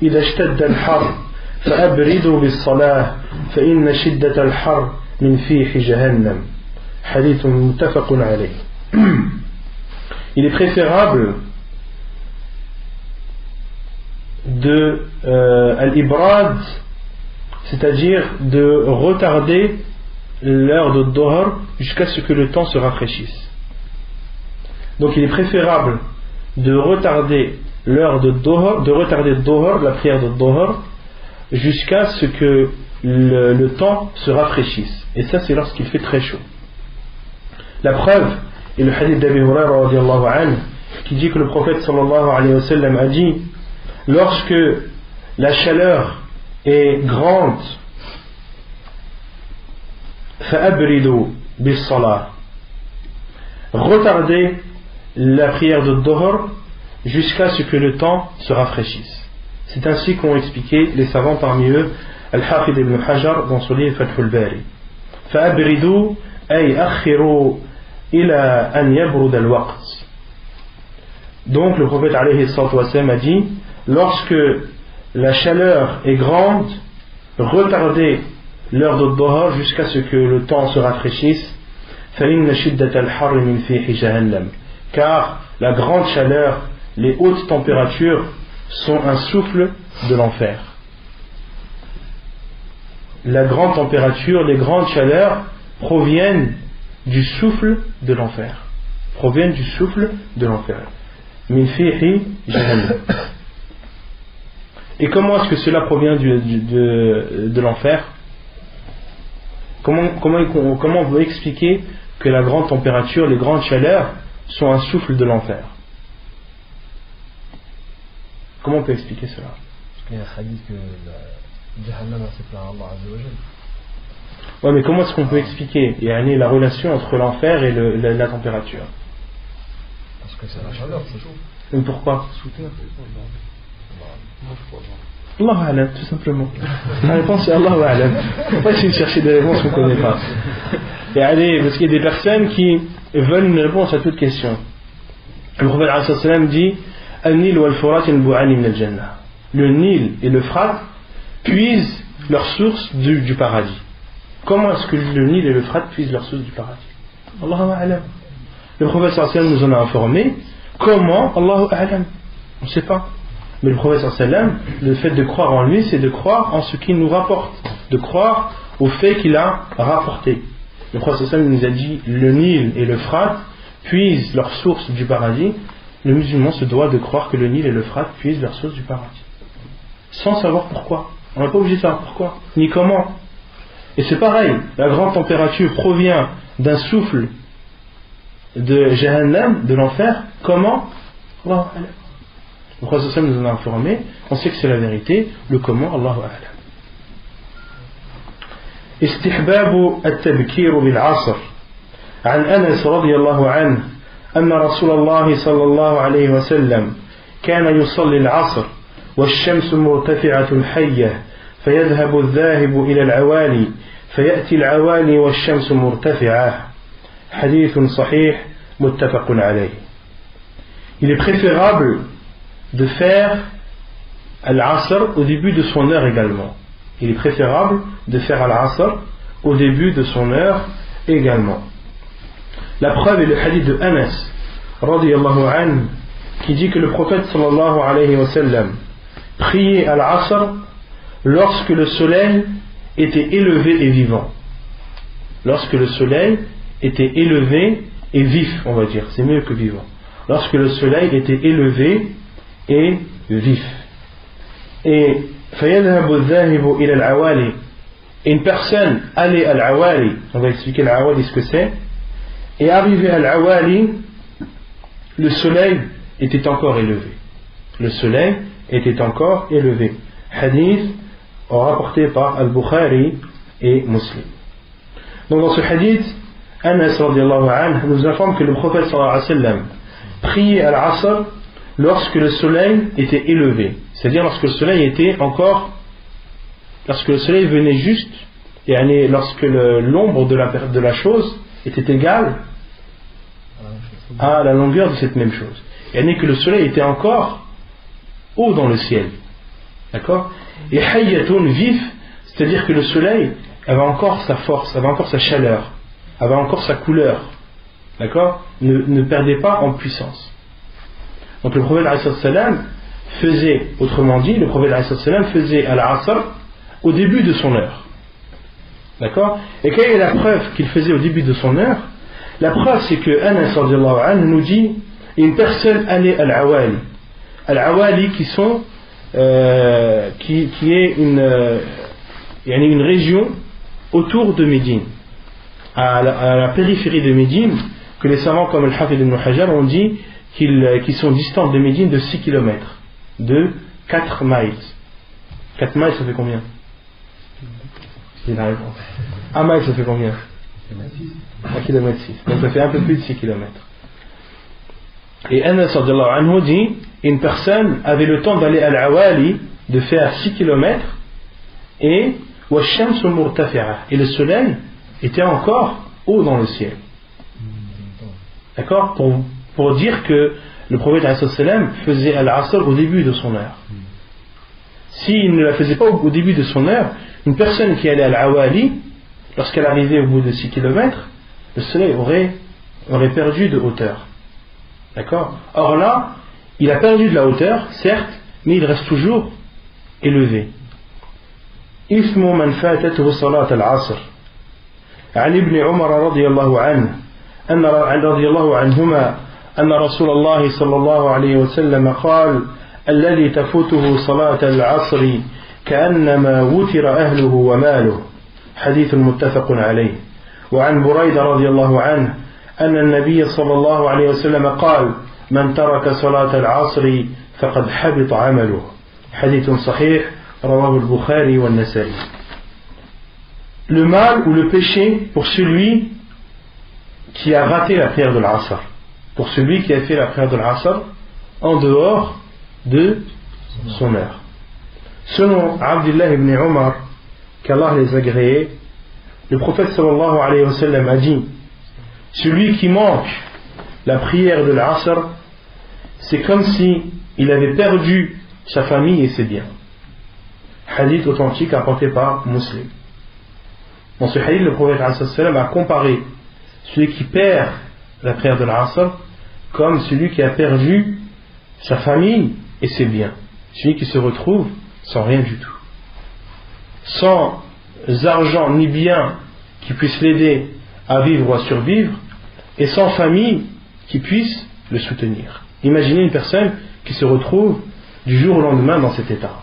إذا اشتد الحر فأبردوا بالصلاة فإن شدة الحر من فيح جهنم. حديث متفق عليه. Il est préférable de al-ibrad, c'est-à-dire de retarder l'heure de dhuhr jusqu'à ce que le temps se rafraîchisse. Donc il est préférable de retarder l'heure de dhuhr, la prière de dhuhr, jusqu'à ce que le temps se rafraîchisse. Et ça, c'est lorsqu'il fait très chaud. La preuve est le hadith d'Abi Hurayra radiyallahu anhu qui dit que le prophète sallallahu alayhi wa sallam a dit, lorsque la chaleur est grande, فأبردوا بالصلاة, retardez la prière de dhuhr jusqu'à ce que le temps se rafraîchisse. C'est ainsi qu'ont expliqué les savants, parmi eux Al-Hafid ibn Hajar dans son livre Fathul Bari. فأبردوا أي أخروا إلى أن يبرد الوقت. Donc le prophète alayhi salatu wassalam a dit, lorsque la chaleur est grande, retardez l'heure de dhuhr jusqu'à ce que le temps se rafraîchisse, car la grande chaleur, les hautes températures sont un souffle de l'enfer. La grande température, les grandes chaleurs proviennent du souffle de l'enfer. Proviennent du souffle de l'enfer. Min fihi jahannam. Et comment est-ce que cela provient de l'enfer? Comment on peut expliquer que la grande température, les grandes chaleurs sont un souffle de l'enfer? Comment on peut expliquer cela? Parce qu'il y a un hadith que Jahannam c'est plein Allah Azza wa Jal. Ouais, mais comment est-ce qu'on peut expliquer la relation entre l'enfer et la température? Parce que c'est la chaleur, c'est chaud. Mais pourquoi? Sous terre, Allah A'lam, tout simplement. La réponse c'est Allah A'lam. Faut pas essayer de chercher des réponses qu'on ne connaît pas. Parce qu'il y a des personnes qui veulent une réponse à toute question. Le prophète alayhi salam dit Al-Nil wal-Furat yanbu'ani min al-Jannah. Le Nil et le Frat puisent leur source du paradis. Comment est-ce que le Nil et le Frat puisent leur source du paradis? Allahu A'lam. Le prophète sallallahu alayhi wa sallam nous en a informé. Comment? Allahu A'lam. On ne sait pas. Mais le prophète sallallahu alayhi wa sallam, le fait de croire en lui, c'est de croire en ce qu'il nous rapporte, de croire au fait qu'il a rapporté. Le prophète sallallahu alayhi wa sallam nous a dit le Nil et le Frat puisent leur source du paradis. Le musulman se doit de croire que le Nil et le Frat puisent leur source du paradis, sans savoir pourquoi. On n'est pas obligé de savoir pourquoi, ni comment. Et c'est pareil, la grande température provient d'un souffle de Jahannam, de l'enfer. Comment? Allah A'lam. Le prophète sallallahu alayhi wa sallam nous en a informé, on sait que c'est la vérité, le comment, Allahu A'lam. استحباب التبكير بالعصر عن أنس رضي الله عنه أن رسول الله صلى الله عليه وسلم كان يصلي العصر والشمس مرتفعة حية فيذهب الذاهب إلى العوالي فيأتي العوالي والشمس مرتفعة حديث صحيح متفق عليه. Il est préférable de faire al-Asr au début de son heure également. Il est préférable de faire al-Asr au début de son heure également. La preuve est le hadith de Anas radiyallahu anhu qui dit que le prophète sallallahu alayhi wa sallam priait al-Asr lorsque le soleil était élevé et vivant. Lorsque le soleil était élevé et vif, on va dire, c'est mieux que vivant. Lorsque le soleil était élevé et vif. Et une personne allait à l'awali, on va expliquer l'awali ce que c'est, et arrivé à l'awali, le soleil était encore élevé. Le soleil était encore élevé. Hadith rapporté par Al-Bukhari et Muslim. Donc dans ce hadith, Anas radiallahu anhu nous informe que le prophète sallallahu alayhi wa sallam priait à l'Asr lorsque le soleil était élevé, c'est-à-dire lorsque le soleil était encore, lorsque le soleil venait juste, et lorsque l'ombre de la chose était égale à la longueur de cette même chose, et que le soleil était encore haut dans le ciel, d'accord, et hayyatun, vif, c'est-à-dire que le soleil avait encore sa force, avait encore sa chaleur, avait encore sa couleur, d'accord, ne perdait pas en puissance. Donc le prophète alayhi salam faisait, autrement dit, le prophète alayhi salam faisait al-Asr au début de son heure. D'accord? Et quelle est la preuve qu'il faisait au début de son heure? La preuve c'est que Anas radiyallahu anhu nous dit une personne allait à l'awali. Al-Awali qui sont qui est une région autour de Médine, à la périphérie de Médine, que les savants comme Al-Hafid ibn Hajar ont dit qu'ils sont distants de Médine de 6 km, de 4 miles. 4 miles ça fait combien? C'est la réponse. 1 mile ça fait combien? 1 km 6. Donc ça fait un peu plus de 6 km. Et Anas sallallahu anhu dit une personne avait le temps d'aller à l'awali, de faire 6 km, et washamsu murtafi'a, et le soleil était encore haut dans le ciel. D'accord? Pour dire que le prophète faisait Al-Asr au début de son heure. S'il ne la faisait pas au début de son heure, une personne qui allait à Al-Awali, lorsqu'elle arrivait au bout de 6 km, le soleil aurait perdu de hauteur. D'accord? Or là, il a perdu de la hauteur, certes, mais il reste toujours élevé. إثم من فاتته صلاة العصر عن ابن عمر رضي الله عنهما أن رسول الله صلى الله عليه وسلم قال الذي تفوته صلاة العصر كأنما وتر أهله وماله حديث متفق عليه. وعن بريدة رضي الله عنه أن النبي صلى الله عليه وسلم قال من ترك صلاة العصر فقد حبط عمله حديث صحيح رواه البخاري والنسائي. Le mal ou le péché pour celui qui a raté la prière de l'Asr, pour celui qui a fait la prière de l'Asr en dehors de son heure. Selon Abdullah ibn Umar, qu'Allah les agréé, le prophète sallallahu alayhi wa sallam a dit: celui qui manque la prière de l'Asr, c'est comme si il avait perdu sa famille et ses biens. Hadith authentique apporté par Muslim. Dans ce hadith, le prophète sallallahu a comparé celui qui perd la prière de l'Asr comme celui qui a perdu sa famille et ses biens. Celui qui se retrouve sans rien du tout, sans argent ni biens qui puissent l'aider à vivre ou à survivre, et sans famille qui puisse le soutenir. Imaginez une personne qui se retrouve du jour au lendemain dans cet état,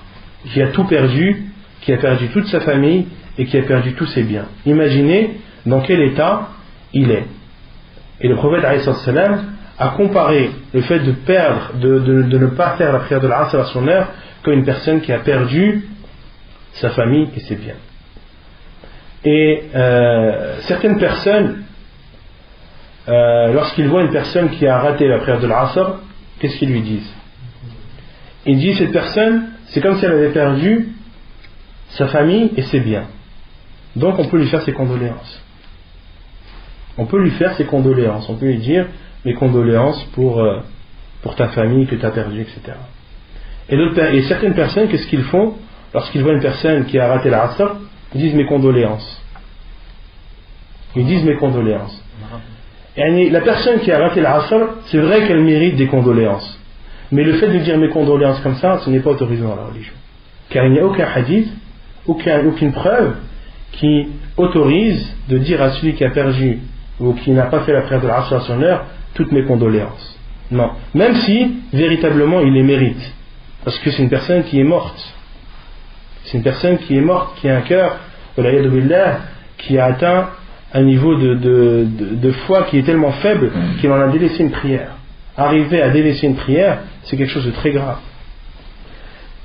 qui a tout perdu, qui a perdu toute sa famille et qui a perdu tous ses biens. Imaginez dans quel état il est. Et le prophète a comparé le fait de perdre, de ne pas faire la prière de l'Asr à son heure, comme une personne qui a perdu sa famille et ses biens. Et certaines personnes, lorsqu'ils voient une personne qui a raté la prière de l'Asr, qu'est-ce qu'ils lui disent? Ils disent: cette personne, c'est comme si elle avait perdu sa famille et ses biens, donc on peut lui faire ses condoléances. On peut lui faire ses condoléances, on peut lui dire: mes condoléances pour ta famille que tu as perdue, etc. Et certaines personnes, qu'est-ce qu'ils font lorsqu'ils voient une personne qui a raté l'Asr? Ils disent: mes condoléances. Ils disent: mes condoléances. Et la personne qui a raté l'Asr, c'est vrai qu'elle mérite des condoléances, mais le fait de dire mes condoléances comme ça, ce n'est pas autorisé dans la religion, car il n'y a aucun hadith, aucune preuve qui autorise de dire à celui qui a perdu ou qui n'a pas fait la prière de l'Asr à son heure: toutes mes condoléances. Non, même si véritablement il les mérite, parce que c'est une personne qui est morte. C'est une personne qui est morte, qui a un cœur, qui a atteint un niveau de foi qui est tellement faible qu'il en a délaissé une prière. Arriver à délaisser une prière, c'est quelque chose de très grave.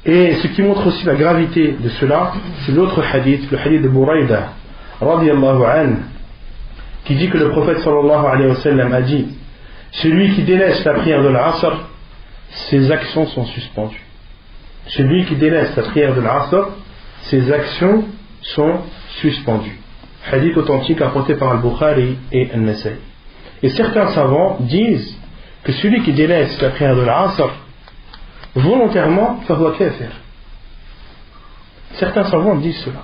Et ce qui montre aussi la gravité de cela, c'est l'autre hadith, le hadith de Burayda radiyallahu anhu, qui dit que le prophète sallallahu alayhi wa sallam a dit: celui qui délaisse la prière de l'Asr, ses actions sont suspendues. Celui qui délaisse la prière de l'Asr, ses actions sont suspendues. Hadith authentique apporté par Al-Bukhari et An-Nasai. Et certains savants disent que celui qui délaisse la prière de l'Asr volontairement, fahuwa kafir. Certains savants disent cela.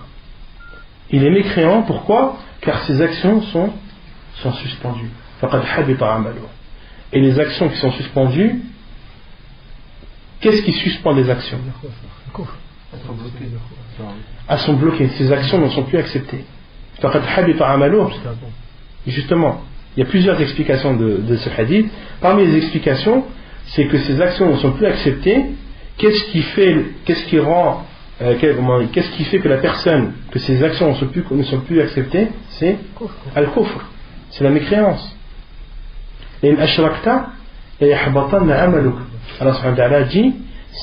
Il est mécréant, pourquoi? Car ses actions sont suspendues. Faqad habita amaluhu. Et les actions qui sont suspendues, qu'est-ce qui suspend les actions? Elles sont bloquées. Ces actions ne sont plus acceptées. Faqad habita amaluhu. Justement, il y a plusieurs explications de ce hadith. Parmi les explications, c'est que ces actions ne sont plus acceptées. Qu'est-ce qui fait que la personne, que ces actions ne sont plus acceptées? C'est al-kufr, c'est la mécréance. Et Allah subhanahu wa ta'ala dit: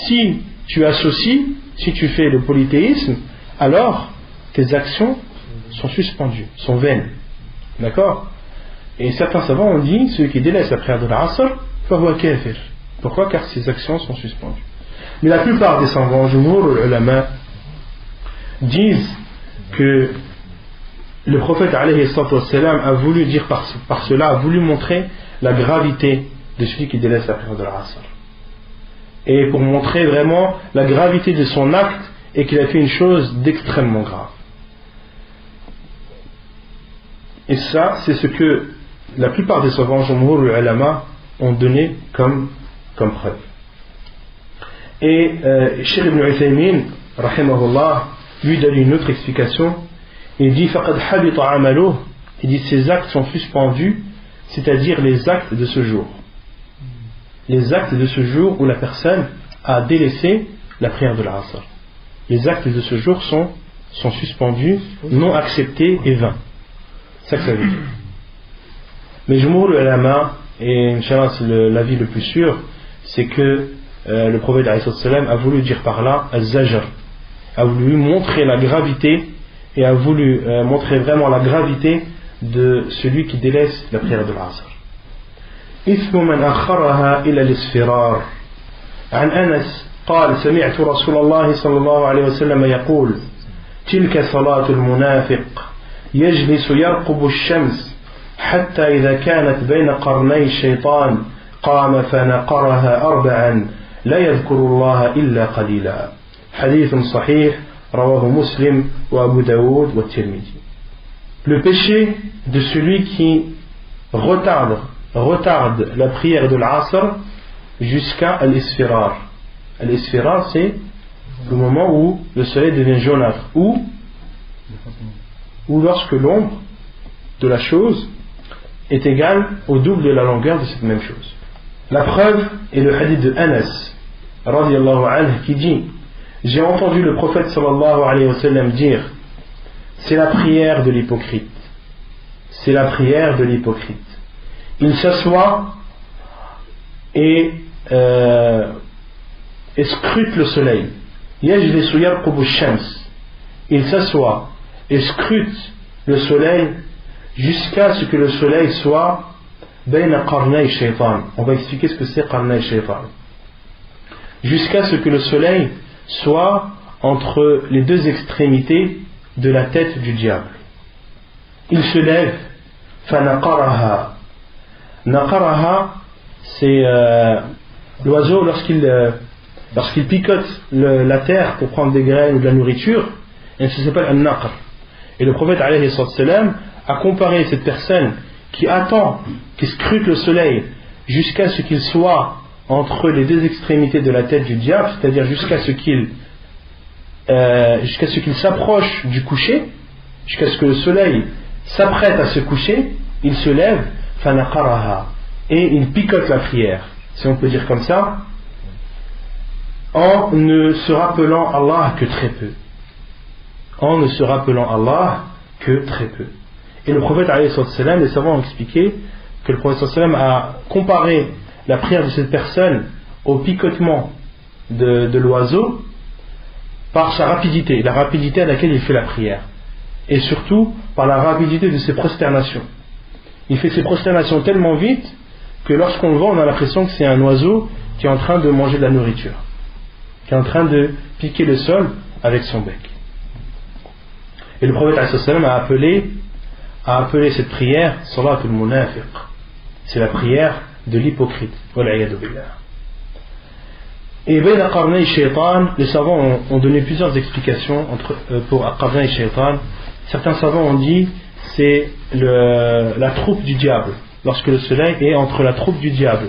si tu associes, si tu fais le polythéisme, alors tes actions sont suspendues, sont vaines. D'accord? Et certains savants ont dit: celui qui délaisse la prière de l'Asr, fahuwa kafir. Pourquoi? Car ses actions sont suspendues. Mais la plupart des savants, jumhur ulama, disent que le prophète alayhi salatu wassalam a voulu dire par cela, a voulu montrer la gravité de celui qui délaisse la prière de l'Asr. Et pour montrer vraiment la gravité de son acte et qu'il a fait une chose d'extrêmement grave. Et ça, c'est ce que la plupart des savants, jumhur ulama, ont donné comme preuve. Et Cheikh Ibn Uthaymin, rahimahullah, lui donne une autre explication. Il dit faqad habita amaluh, il dit ces actes sont suspendus, c'est-à-dire les actes de ce jour. Les actes de ce jour où la personne a délaissé la prière de l'Asr. Les actes de ce jour sont suspendus, non acceptés et vains. C'est ça que ça veut dire. Mais Jumhur ulama, et Inch'Allah c'est l'avis le plus sûr, c'est que le prophète a voulu dire par là al-zajr, a voulu montrer la gravité et a voulu montrer vraiment la gravité de celui qui délaisse la prière de l'Asr. إثم من أخرها إلى الإسفرار. عن أنس قال سمعت رسول الله صلى الله عليه وسلم يقول تلك صلاة المنافق يجلس يرقب الشمس حتى إذا كانت بين قرني الشيطان قام فنقرها أربعا لا يذكر الله إلا قليلا. حديث صحيح رواه مسلم وأبو داود والترمذي. Le péché de celui qui retarde la prière de l'Asr jusqu'à l'Isfirar. L'Isfirar, c'est le moment où le soleil devient jaunâtre, ou lorsque l'ombre de la chose est égale au double de la longueur de cette même chose. La preuve est le hadith de Anas radiyallahu anhu qui dit: j'ai entendu le prophète sallallahu alayhi wa sallam dire, c'est la prière de l'hypocrite, c'est la prière de l'hypocrite. Il s'assoit et scrute le soleil. Il s'assoit et scrute le soleil jusqu'à ce que le soleil soit bayna qarnay shaytan. On va expliquer ce que c'est qarnay shaytan. Jusqu'à ce que le soleil soit entre les deux extrémités de la tête du diable. Il se lève, fanaqaraha. Naqaraha, c'est l'oiseau lorsqu'il picote la terre pour prendre des graines ou de la nourriture, et ça s'appelle un naqr. Et le prophète alayhi salam a comparé cette personne qui attend, qui scrute le soleil jusqu'à ce qu'il soit entre les deux extrémités de la tête du diable, c'est-à-dire jusqu'à ce qu'il s'approche du coucher, jusqu'à ce que le soleil s'apprête à se coucher, il se lève, fanaqaraha, et il picote la prière, si on peut dire comme ça, en ne se rappelant Allah que très peu. En ne se rappelant Allah que très peu. Et le prophète alayhi salam, les savants ont expliqué que le prophète sallam a comparé la prière de cette personne au picotement de l'oiseau par sa rapidité, la rapidité à laquelle il fait la prière, et surtout par la rapidité de ses prosternations. Il fait ses prosternations tellement vite que lorsqu'on le voit, on a l'impression que c'est un oiseau qui est en train de manger de la nourriture, qui est en train de piquer le sol avec son bec. Et le prophète a appelé cette prière salatul munafiq. C'est la prière de l'hypocrite. Et bayna qarnay shaytan, les savants ont donné plusieurs explications pour qarnay shaytan. Certains savants ont dit c'est la troupe du diable, lorsque le soleil est entre la troupe du diable.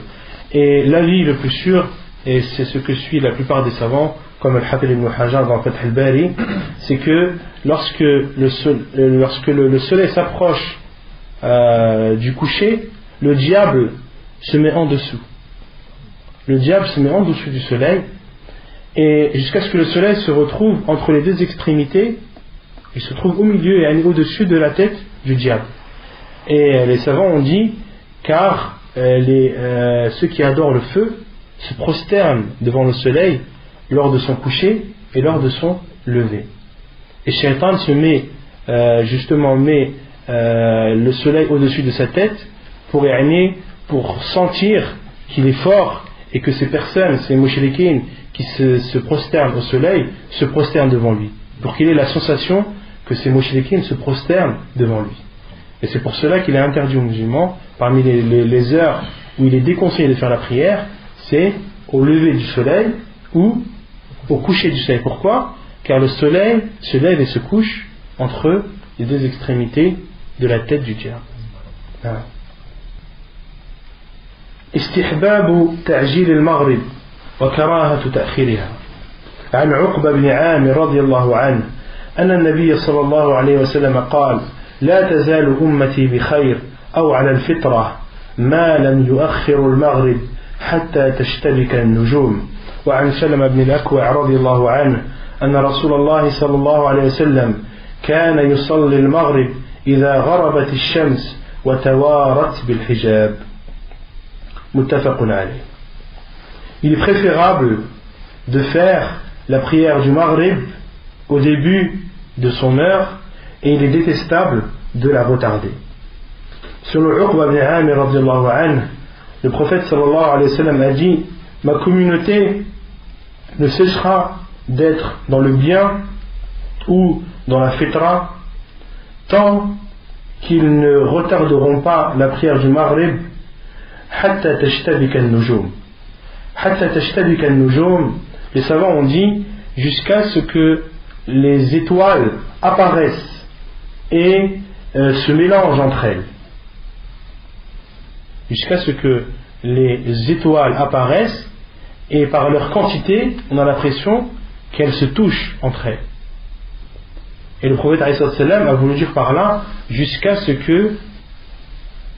Et l'avis le plus sûr, et c'est ce que suit la plupart des savants, comme Al-Hafid ibn Hajar dans Fath al-Bari, c'est que lorsque le soleil s'approche du coucher, le diable se met en dessous. Le diable se met en dessous du soleil, et jusqu'à ce que le soleil se retrouve entre les deux extrémités, il se trouve au milieu et au-dessus de la tête du diable. Et les savants ont dit, car ceux qui adorent le feu se prosternent devant le soleil lors de son coucher et lors de son lever. Et Shaitan met le soleil au-dessus de sa tête pour sentir qu'il est fort, et que ces personnes, ces mouchriquines qui se prosternent au soleil, se prosternent devant lui, pour qu'il ait la sensation que ces mouchriquines se prosternent devant lui. Et c'est pour cela qu'il est interdit aux musulmans, parmi les heures où il est déconseillé de faire la prière, c'est au lever du soleil ou au coucher du soleil. Pourquoi? Car le soleil se lève et se couche entre les deux extrémités de la tête du diable. استحباب تعجيل المغرب وكراهة تأخيرها. عن عقبة بن عامر رضي الله عنه أن النبي صلى الله عليه وسلم قال: لا تزال أمتي بخير أو على الفطرة ما لم يؤخر المغرب حتى تشتبك النجوم. وعن سلمة بن الأكوع رضي الله عنه أن رسول الله صلى الله عليه وسلم كان يصلي المغرب إذا غربت الشمس وتوارت بالحجاب. متفق عليه. Il est préférable de faire la prière du Maghrib au début de son heure et il est détestable de la retarder. Selon Uqba ibn Amir radiyallahu anhu, le prophète sallallahu alayhi wa sallam a dit: ma communauté ne cessera d'être dans le bien ou dans la fitra tant qu'ils ne retarderont pas la prière du Maghrib hatta tashtabika an-nujum. Hatta tashtabika an-nujum, les savants ont dit jusqu'à ce que les étoiles apparaissent et se mélangent entre elles. Jusqu'à ce que les étoiles apparaissent et par leur quantité, on a l'impression qu'elles se touchent entre elles. Et le prophète a voulu dire par là jusqu'à ce que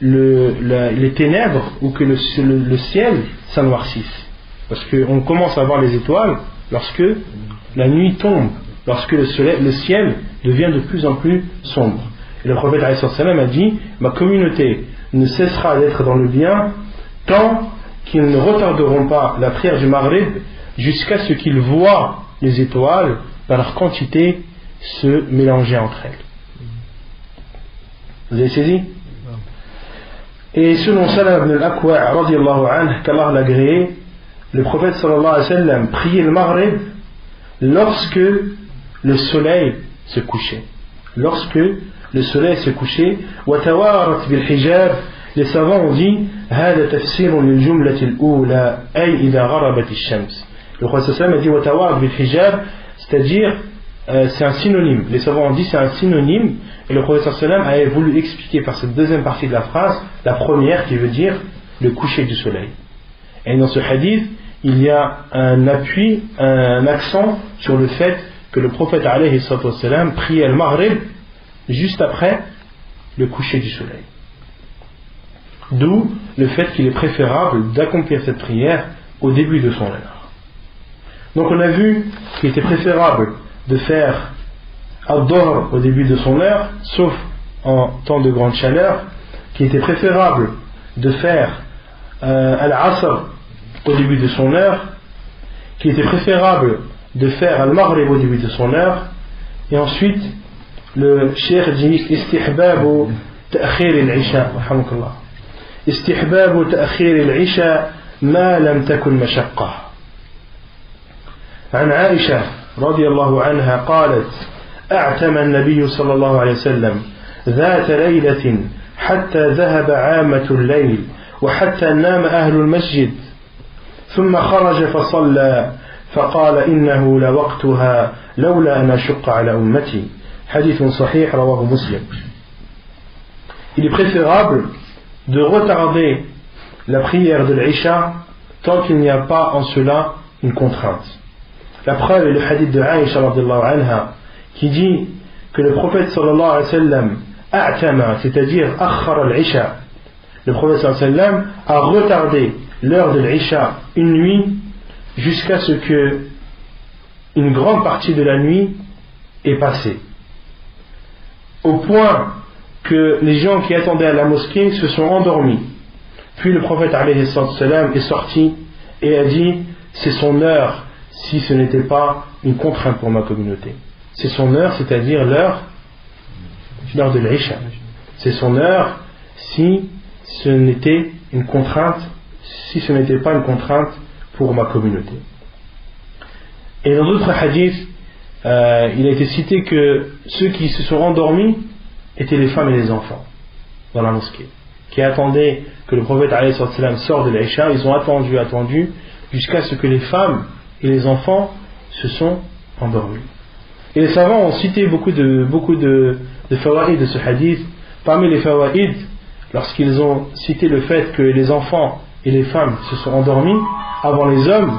les ténèbres ou que le ciel s'anoircisse. Parce qu'on commence à voir les étoiles lorsque la nuit tombe, lorsque le ciel devient de plus en plus sombre. Et le prophète a dit: ma communauté ne cessera d'être dans le bien tant qu'ils ne retarderont pas la prière du Maghrib jusqu'à ce qu'ils voient les étoiles par leur quantité se mélanger entre elles. Vous avez saisi? Et selon Salam ibn al-Akwa radiyallahu anhu, qu'Allah l'a agréé, le prophète sallallahu alayhi wa sallam priait le Maghrib lorsque le soleil se couchait. Lorsque le soleil se couchait, وتوارت بالحجاب, les savants ont dit هذا تفسير للجملة الأولى أي إذا غربت الشمس. Le prophète sallallahu alayhi wa sallam a dit وتوارت بالحجاب, c'est-à-dire c'est un synonyme. Les savants ont dit c'est un synonyme, et le prophète sallallahu alayhi wa sallam avait voulu expliquer par cette deuxième partie de la phrase la première qui veut dire le coucher du soleil. Et dans ce hadith il y a un appui, un accent sur le fait que le prophète alayhi wa sallam priait le Maghrib juste après le coucher du soleil. D'où le fait qu'il est préférable d'accomplir cette prière au début de son heure. Donc on a vu qu'il était préférable de faire ad-Dhuhr au début de son heure, sauf en temps de grande chaleur, qu'il était préférable de faire al-Asr au début de son heure, qu'il était préférable de faire al-Maghrib au début de son heure, et ensuite le cheikh dit istihbabu ta'khir al-isha, rahmakallah, istihbabu ta'khir al-isha ma lam takun mashaqqa. عن عائشة رضي الله عنها قالت: أعتم النبي صلى الله عليه وسلم ذات ليلة حتى ذهب عامة الليل وحتى نام أهل المسجد ثم خرج فصلى فقال إنه لوقتها لولا أن أشق على أمتي. حديث صحيح رواه مسلم. Il est préférable de retarder la prière de l'Isha tant qu'il n'y a pas en cela une contrainte. La preuve est le hadith de Aïcha radhiyallahu anha qui dit que le prophète sallallahu alayhi wa sallam a'tama, c'est-à-dire akhara al-Isha, le prophète sallallahu alayhi wa sallam a retardé l'heure de l'Isha une nuit jusqu'à ce que une grande partie de la nuit est passée, au point que les gens qui attendaient à la mosquée se sont endormis. Puis le prophète alayhi salam est sorti et a dit: c'est son heure si ce n'était pas une contrainte pour ma communauté. C'est son heure, c'est-à-dire l'heure de l'Isha. C'est son heure si ce n'était une contrainte, si ce n'était pas une contrainte pour ma communauté. Et dans d'autres hadiths, il a été cité que ceux qui se sont endormis étaient les femmes et les enfants dans la mosquée. qui attendaient que le prophète alayhi salam sorte de l'Aïcha, ils ont attendu jusqu'à ce que les femmes et les enfants se sont endormis. Et les savants ont cité beaucoup de fawaïd de ce hadith. Parmi les fawaïd, lorsqu'ils ont cité le fait que les enfants et les femmes se sont endormis avant les hommes,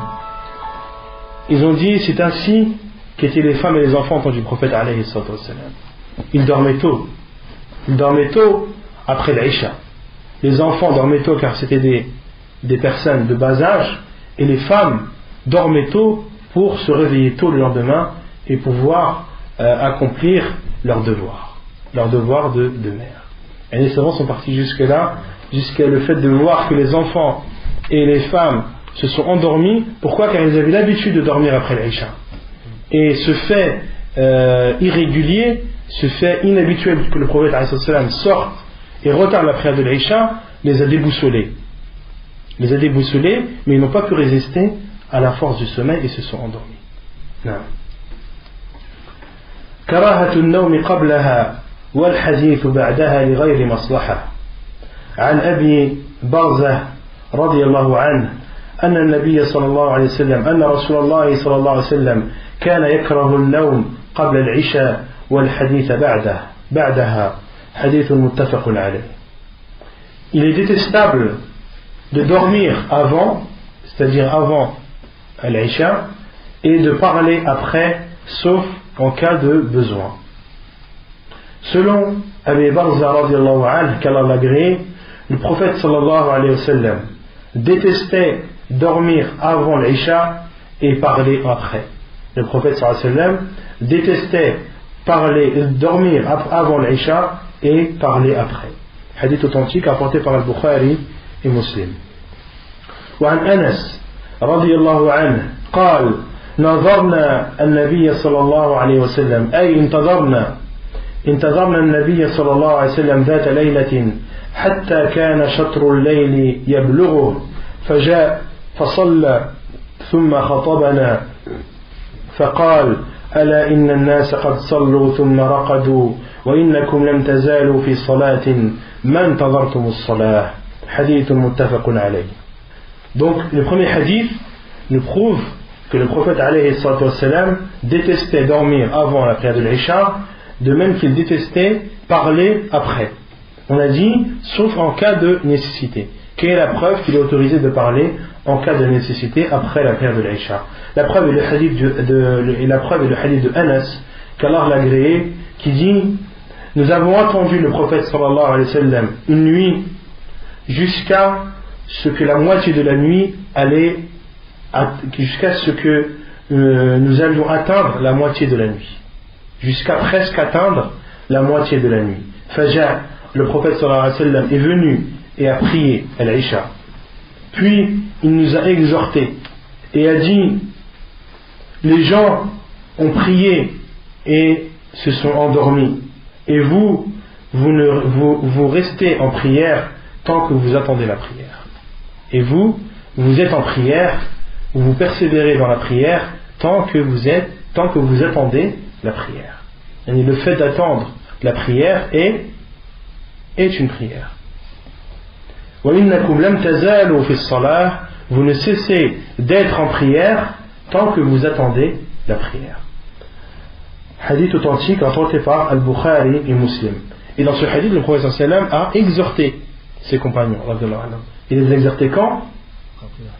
ils ont dit c'est ainsi qu'étaient les femmes et les enfants au temps du prophète alayhi salam. Ils dormaient tôt. Ils dormaient tôt après l'Aïcha. Les enfants dormaient tôt car c'était des personnes de bas âge, et les femmes dormaient tôt pour se réveiller tôt le lendemain et pouvoir accomplir leur devoir de mère. Et les savants sont partis jusque-là, jusqu'à le fait de voir que les enfants et les femmes se sont endormis. Pourquoi? Car ils avaient l'habitude de dormir après l'Aïcha. Et ce fait irrégulier, ce fait inhabituel que le prophète alayhi salam sorte et retarde la prière de l'Aïcha, les a déboussolés. Mais ils n'ont pas pu résister à la force du sommeil et se sont endormis. Non. كراهة النوم قبلها والحديث بعدها لغير مصلحة. عن أبي برزة رضي الله عنه أن النبي صلى الله عليه وسلم أن رسول الله صلى الله عليه وسلم كان يكره النوم قبل العشاء والحديث بعدها حديث متفق عليه. Il est détestable de dormir avant, c'est-à-dire avant l'Aïcha, et de parler après, sauf en cas de besoin. Selon Abi Barza radiallahu anhu, qu'Allah l'agréé, le prophète sallallahu alayhi wa sallam détestait dormir avant l'Aïcha et parler après. Le prophète sallallahu alayhi wa sallam détestait dormir avant l'Aïcha et parler après. Hadith authentique apporté par Al-Bukhari et Muslim. وعن أنس رضي الله عنه قال نظرنا النبي صلى الله عليه وسلم أي انتظرنا النبي صلى الله عليه وسلم ذات ليلة حتى كان شطر الليل يبلغه فجاء فصلى ثم خطبنا فقال ألا إن الناس قد صلوا ثم رقدوا وإنكم لم تزالوا في صلاة ما انتظرتم الصلاة حديث متفق عليه. Donc le premier hadith nous prouve que le prophète alayhi salam détestait dormir avant la prière de l'Aïcha, de même qu'il détestait parler après. On a dit sauf en cas de nécessité. Quelle est la preuve qu'il est autorisé de parler en cas de nécessité après la prière de l'Aïcha? La preuve est le hadith de Anas, qu'Allah l'a agréé, qui dit nous avons attendu le prophète sallallahu alayhi wa sallam une nuit jusqu'à ce que la moitié de la nuit jusqu'à ce que nous allions atteindre la moitié de la nuit, jusqu'à presque atteindre la moitié de la nuit. Faj'a, le prophète sallallahu alayhi wa sallam est venu et a prié à l'Aïcha, puis il nous a exhortés et a dit les gens ont prié et se sont endormis, et vous restez en prière tant que vous attendez la prière. Et vous êtes en prière, vous persévérez dans la prière tant que vous attendez la prière. Et le fait d'attendre la prière est une prière. وَإِنَّكُمْ لَمْ تَزَالُوا فِي الصَّلَاةِ, vous ne cessez d'être en prière tant que vous attendez la prière. Hadith authentique apporté par Al-Bukhari et Muslim. Et dans ce hadith, le prophète sallam a exhorté ses compagnons. Il les a exhortés quand?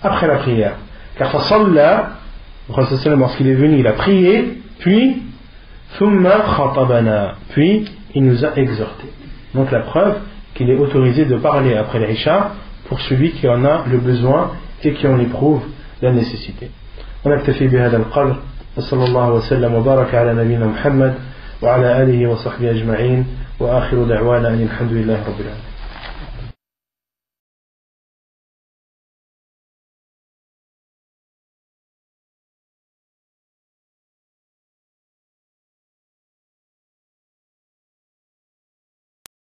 Après la prière. Car fasalla, le prophète sallam, lorsqu'il est venu, il a prié, puis thumma khatabana, puis il nous a exhortés. Donc la preuve qu'il est autorisé de parler après l'Aïcha pour celui qui en a le besoin et qui en éprouve la nécessité. On a ونكتفي بهذا القدر وصلى الله وسلم وبارك على نبينا محمد وعلى آله وصحبه أجمعين وآخر دعوانا أن الحمد لله رب العالمين.